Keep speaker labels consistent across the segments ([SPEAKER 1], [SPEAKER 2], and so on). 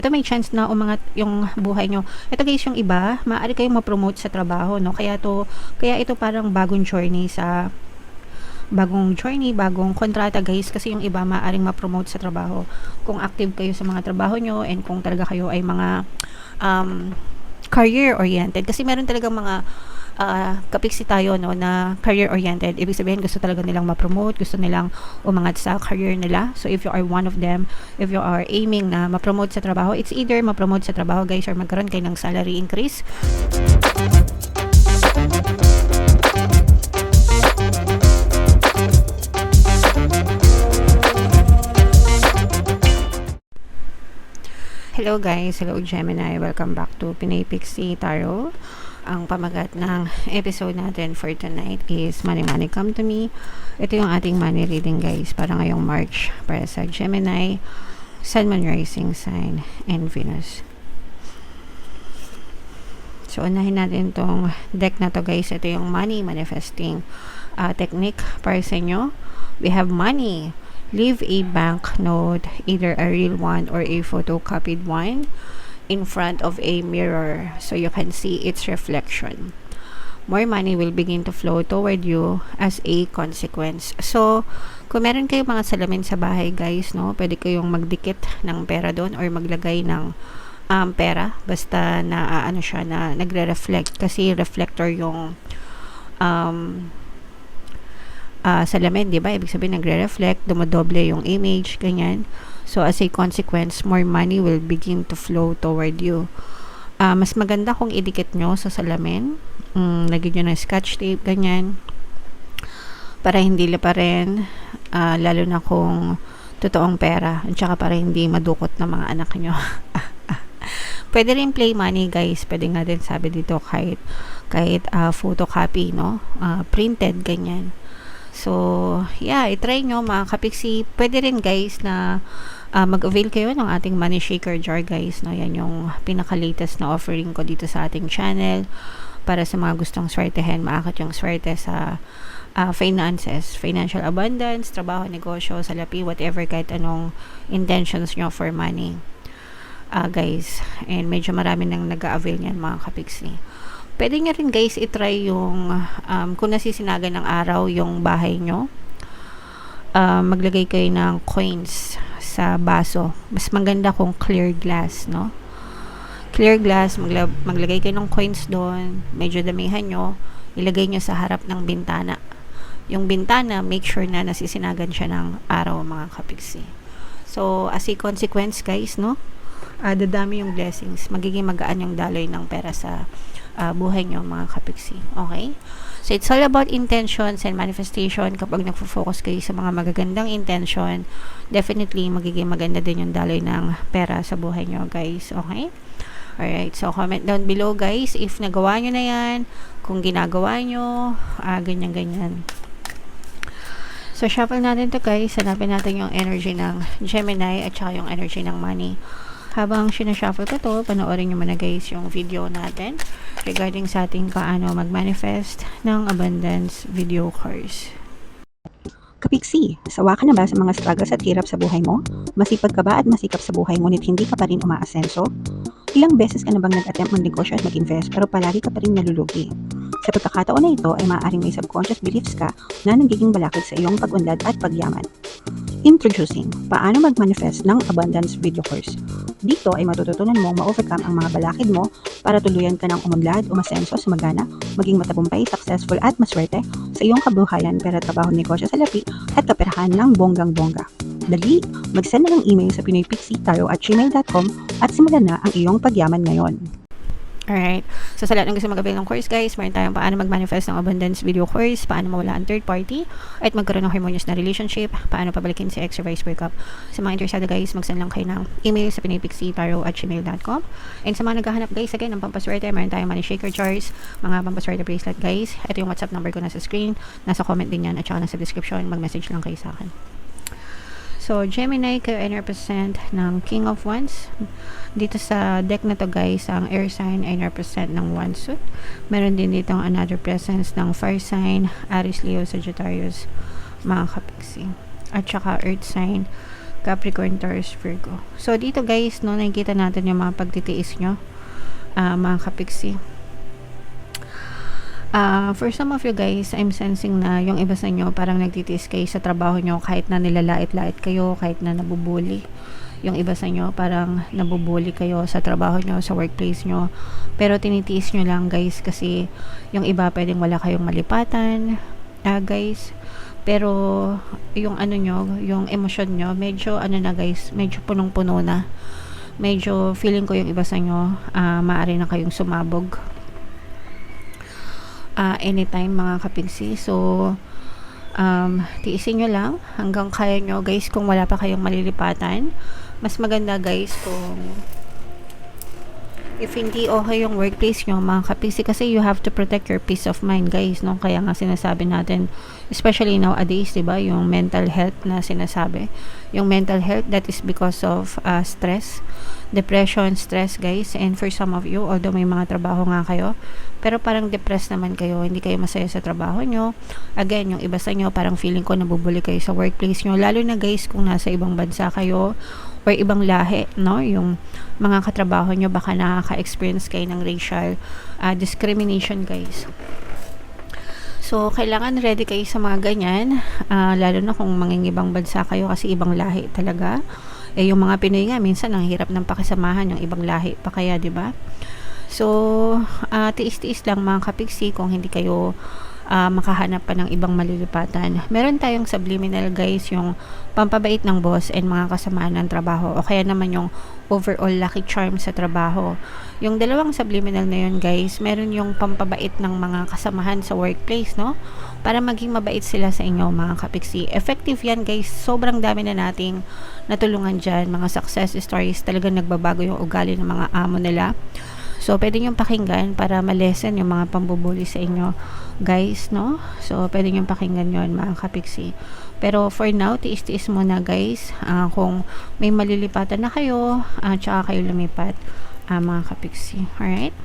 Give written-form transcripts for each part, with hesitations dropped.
[SPEAKER 1] ito may chance na umangat yung buhay nyo. Ito guys, yung iba, maaari kayong ma-promote sa trabaho, no? Kaya ito parang bagong journey, bagong kontrata guys, kasi yung iba maaaring ma-promote sa trabaho. Kung active kayo sa mga trabaho nyo, and kung talaga kayo ay mga career oriented, kasi meron talagang mga kapiksi tayo, no, na career oriented. Ibig sabihin, gusto talaga nilang ma-promote, gusto nilang umangat sa career nila. So if you are one of them, if you are aiming na ma-promote sa trabaho, it's either ma-promote sa trabaho guys, or magkaroon kayo ng salary increase. Hello guys, hello Gemini, welcome back to Pinay Pixie Tarot. Ang pamagat ng episode natin for tonight is Money Money Come to Me. Ito yung ating money reading guys, para ngayong March, para sa Gemini, Sun, Moon, Rising Sign, and Venus. So unahin natin tong deck na to guys. Ito yung money manifesting technique para sa inyo. We have money. Leave a bank note, either a real one or a photocopied one, in front of a mirror so you can see its reflection. More money will begin to flow toward you as a consequence. So, kung meron kayong mga salamin sa bahay guys, no, pwede kayong magdikit ng pera doon or maglagay ng pera, basta na siya, na nagre-reflect, kasi reflector yung salamin, di ba? Ibig sabihin, nagre-reflect, dumodoble yung image, ganyan. So, as a consequence, more money will begin to flow toward you. Mas maganda kung idikit nyo sa salamin. Lagyan nyo ng scotch tape, ganyan. Para hindi liparin, lalo na kung totoong pera. At saka para hindi madukot ng mga anak nyo. Pwede rin play money, guys. Pwede nga din sabi dito kahit photocopy, no? Printed, ganyan. So, yeah, itry nyo mga kapiksi. Pwede rin guys na mag-avail kayo ng ating money shaker jar guys, no? Yan yung pinaka-latest na offering ko dito sa ating channel para sa mga gustong swertehin, maakat yung swerte sa finances, financial abundance, trabaho, negosyo, salapi, whatever, kahit anong intentions nyo for money guys. And medyo marami nang nag-avail niyan mga kapiksi. Pwede nyo rin guys itry yung kung nasisinagan ng araw yung bahay nyo, maglagay kayo ng coins sa baso. Mas maganda kung clear glass, no? Clear glass, maglagay kayo ng coins doon, medyo damihan nyo, ilagay nyo sa harap ng bintana. Yung bintana, make sure na nasisinagan siya ng araw mga kapiksi. So, as a consequence guys, no, dadami yung blessings, magiging magaan yung daloy ng pera sa buhay nyo mga kapiksi. Okay? So, it's all about intentions and manifestation. Kapag nagfo-focus kayo sa mga magagandang intention, definitely magiging maganda din yung daloy ng pera sa buhay nyo guys. Okay? Alright, so comment down below guys if nagawa nyo na yan, kung ginagawa nyo, ganyan-ganyan. So, shuffle natin to guys. Hanapin natin yung energy ng Gemini at saka yung energy ng money. Habang sinashuffle ko to, panoorin nyo muna guys yung video natin regarding sa ating paano mag-manifest ng abundance video course.
[SPEAKER 2] Kapiksi, sawa ka na ba sa mga struggles at hirap sa buhay mo? Masipag ka ba at masikap sa buhay ngunit hindi ka pa rin umaasenso? Ilang beses ka na bang nag-attempt mag-negosyo at mag-invest pero palagi ka pa rin nalulugi? Sa pagkakataon na ito ay maaaring may subconscious beliefs ka na nagiging balakid sa iyong pag-unlad at pagyaman. Introducing, paano mag-manifest ng abundance video course. Dito ay matututunan mong ma-overcome ang mga balakid mo para tuluyan ka ng umunlad, umasenso, sumagana, maging matagumpay, successful at maswerte sa iyong kabuhayan, pera, trabaho, negosyo, salapi at kaperahan ng bonggang-bongga. Dali, mag-send na ng email sa pinoypixitaro@gmail.com at simulan na ang iyong pagyaman ngayon.
[SPEAKER 1] Alright. So, sa lahat ng gusto mag-avail ng course, guys, meron tayong paano mag-manifest ng abundance video course, paano mawala ang third party, at magkaroon ng harmonious na relationship, paano pabalikin si ex or vice breakup. Sa mga interesado, guys, mag-send lang kayo ng email sa pinoypixitaro@gmail.com. And sa mga naghahanap, guys, again, ng pampaswerte, meron tayong money shaker jars, mga pampaswerte bracelet, guys. Ito yung WhatsApp number ko nasa screen, nasa comment din yan, at saka nasa description, mag-message lang kayo sa akin. So, Gemini, kayo ay represent ng King of Wands. Dito sa deck na to guys, ang air sign ay represent ng Wands suit. Meron din dito another presence ng fire sign, Aries, Leo, Sagittarius, mga kapiksi. At saka earth sign, Capricorn, Taurus, Virgo. So, dito guys, no, nakikita natin yung mga pagtitiis nyo, mga kapiksi. For some of you guys, I'm sensing na yung iba sa inyo parang nagtitiis kayo sa trabaho nyo kahit na nilalait-lait kayo, kahit na nabubuli. Yung iba sa inyo parang nabubuli kayo sa trabaho nyo, sa workplace nyo. Pero tinitiis nyo lang guys kasi yung iba pwedeng wala kayong malipatan, guys. Pero yung ano nyo, yung emosyon nyo, medyo ano na guys, medyo punong-puno na. Medyo feeling ko yung iba sa inyo, maaari na kayong sumabog. Anytime mga kapigsi. So, tiisin nyo lang hanggang kaya nyo guys. Kung wala pa kayong malilipatan, mas maganda guys kung if hindi okay yung workplace nyo mga kapigsi, kasi you have to protect your peace of mind guys, no? Kaya nga sinasabi natin, especially nowadays, diba, yung mental health na sinasabi, yung mental health, that is because of stress, depression, stress guys. And for some of you, although may mga trabaho nga kayo, pero parang depressed naman kayo, hindi kayo masaya sa trabaho nyo. Again, yung iba sa inyo, parang feeling ko nabubuli kayo sa workplace nyo, lalo na guys kung nasa ibang bansa kayo or ibang lahi, no? Yung mga katrabaho nyo, baka nakaka-experience kayo ng racial discrimination guys. So, kailangan ready kayo sa mga ganyan, lalo na kung mangingibang bansa kayo kasi ibang lahi talaga. Yung mga Pinoy nga, minsan ang hirap ng pakisamahan, yung ibang lahi pa kaya, di ba? So, tiis-tiis lang mga kapigsi kung hindi kayo makahanap pa ng ibang malilipatan. Meron tayong subliminal guys, yung pampabait ng boss and mga kasamaan ng trabaho, o kaya naman yung overall lucky charm sa trabaho. Yung dalawang subliminal na yun guys, meron yung pampabait ng mga kasamahan sa workplace, no? Para maging mabait sila sa inyo mga kapiksi. Effective yan guys, sobrang dami na nating natulungan dyan, mga success stories, talagang nagbabago yung ugali ng mga amo nila. So, pwede nyo pakinggan para malesen yung mga pambubuli sa inyo guys, no? So, pwede nyo pakinggan yon mga kapiksi. Pero for now, tiis-tiis muna guys. Kung may malilipatan na kayo, tsaka kayo lumipat, mga kapiksi. Alright?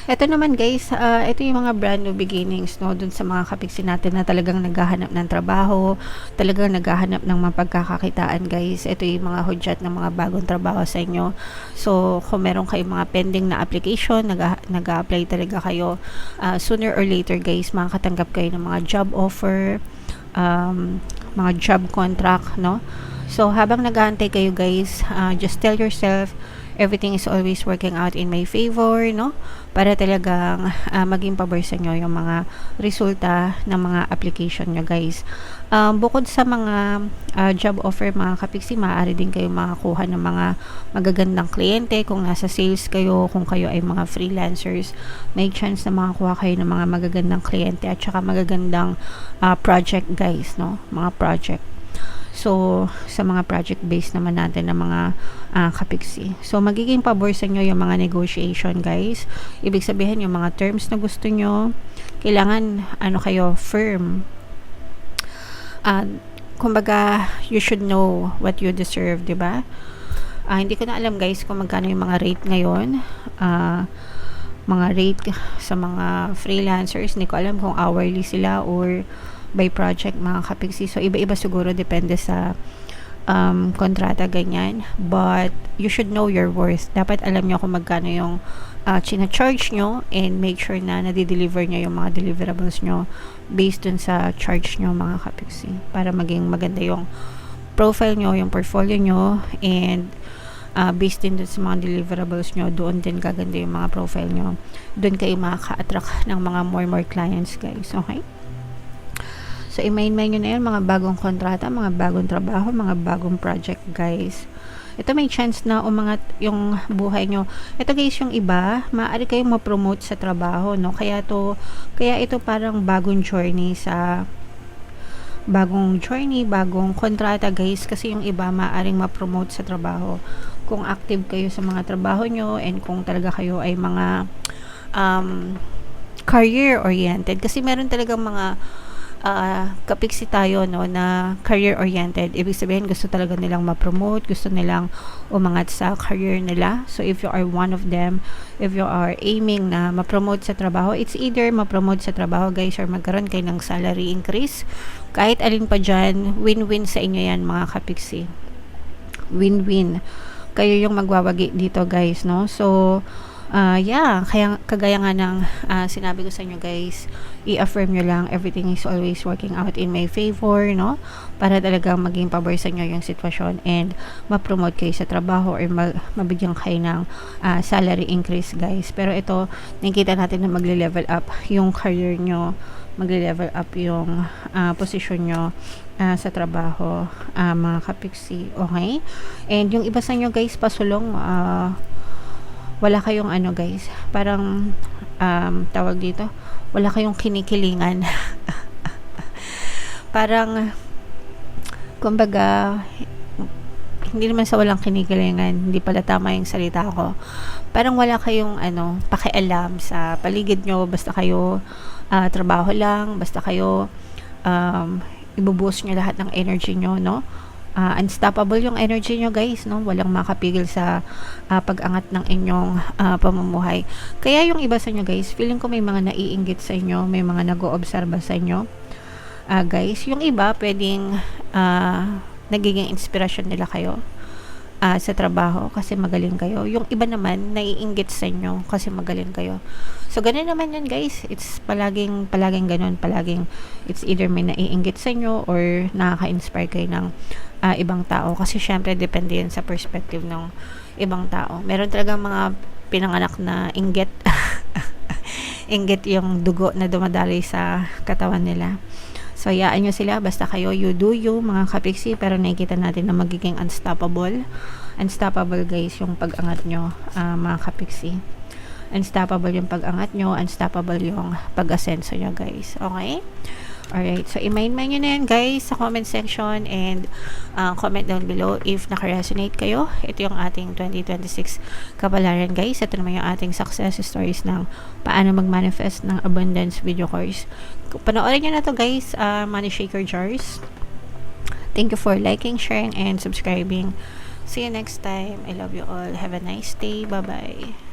[SPEAKER 1] Ito naman guys, ito yung mga brand new beginnings, no, dun sa mga kapiksi natin na talagang naghahanap ng trabaho, talagang naghahanap ng mga pagkakakitaan guys. Ito yung mga hudyat ng mga bagong trabaho sa inyo. So, kung meron kayong mga pending na application, nag-a-apply talaga kayo, sooner or later guys, makakatanggap kayo ng mga job offer, mga job contract, no? So, habang nag-aantay kayo guys, just tell yourself, everything is always working out in my favor, no? Para talagang maging pabor sa inyo yung mga resulta ng mga application nyo guys. Bukod sa mga job offer mga kapiksi, maaari din kayo makakuha ng mga magagandang kliyente. Kung nasa sales kayo, kung kayo ay mga freelancers, may chance na makakuha kayo ng mga magagandang kliyente at saka magagandang project guys, no? Mga project. So, sa mga project-based naman natin na mga kapiksi. So, magiging pabor sa inyo yung mga negotiation, guys. Ibig sabihin, yung mga terms na gusto nyo, kailangan, kayo, firm. Kumbaga, you should know what you deserve, diba? Hindi ko na alam, guys, kung magkano yung mga rate ngayon. Mga rate sa mga freelancers. Hindi ko alam kung hourly sila or by project mga kapiksi. So, iba-iba siguro depende sa kontrata, ganyan. But, you should know your worth. Dapat alam nyo kung magkano yung china-charge nyo and make sure na nadi-deliver nyo yung mga deliverables nyo based dun sa charge nyo mga kapiksi. Para maging maganda yung profile nyo, yung portfolio nyo, and based din dun sa mga deliverables nyo, doon din gaganda yung mga profile nyo. Doon kayo makaka-attract ng mga more clients guys. Okay? So, i-main nyo na yun, mga bagong kontrata, mga bagong trabaho, mga bagong project, guys. Ito may chance na umangat yung buhay nyo. Ito guys, yung iba, maaari kayong ma-promote sa trabaho, no? Kaya ito parang bagong journey, bagong kontrata, guys. Kasi yung iba, maaaring ma-promote sa trabaho. Kung active kayo sa mga trabaho nyo, and kung talaga kayo ay mga career-oriented. Kasi meron talagang mga kapiksi tayo, no, na career-oriented. Ibig sabihin, gusto talaga nilang ma-promote, gusto nilang umangat sa career nila. So, if you are one of them, if you are aiming na ma-promote sa trabaho, it's either ma-promote sa trabaho, guys, or magkaroon kayo ng salary increase. Kahit alin pa dyan, win-win sa inyo yan mga kapiksi. Win-win. Kayo yung magwawagi dito guys, no? So, yeah, kaya kagaya nga ng sinabi ko sa inyo guys, i-affirm nyo lang everything is always working out in my favor, no? Para talagang maging pabor sa inyo yung sitwasyon and ma-promote kayo sa trabaho or mabigyan kayo ng salary increase guys. Pero ito, nakikita natin na magle-level up yung career nyo, magle-level up yung posisyon nyo sa trabaho, mga kapiksi, okay? And yung iba sa inyo guys, pasulong, wala kayong ano guys, parang tawag dito, wala kayong kinikilingan. Parang kumbaga, hindi naman sa walang kinikilingan, hindi pala tama yung salita ko. Parang wala kayong pakialam sa paligid nyo, basta kayo trabaho lang, basta kayo ibubuhos nyo lahat ng energy nyo, no? Unstoppable yung energy nyo guys, no? Walang makapigil sa pag-angat ng inyong pamumuhay. Kaya yung iba sa inyo guys, feeling ko may mga naiinggit sa inyo, may mga nag-oobserba sa inyo, guys. Yung iba pwedeng nagiging inspirasyon nila kayo sa trabaho kasi magaling kayo. Yung iba naman naiinggit sa inyo kasi magaling kayo. So ganun naman yun guys, it's palaging ganun, palaging it's either may naiinggit sa inyo or nakaka-inspire kayo ng ibang tao kasi syempre depende yan sa perspective ng ibang tao. Meron talagang mga pinanganak na inggit. Inggit yung dugo na dumadaloy sa katawan nila. So, hayaan nyo sila. Basta kayo, you do you, mga kapiksi. Pero nakikita natin na magiging unstoppable. Unstoppable, guys, yung pag-angat nyo, mga kapiksi. Unstoppable yung pag-angat nyo. Unstoppable yung pag-asenso nyo, guys. Okay? Alright. So, i-mind-mind nyo na yan, guys, sa comment section. And, comment down below if naka-resonate kayo. Ito yung ating 2026 kapalaran, guys. Ito naman yung ating success stories ng paano mag-manifest ng abundance video course. Panoorin nyo na to guys, Money Shaker Jars. Thank you for liking, sharing, and subscribing. See you next time. I love you all. Have a nice day. Bye-bye.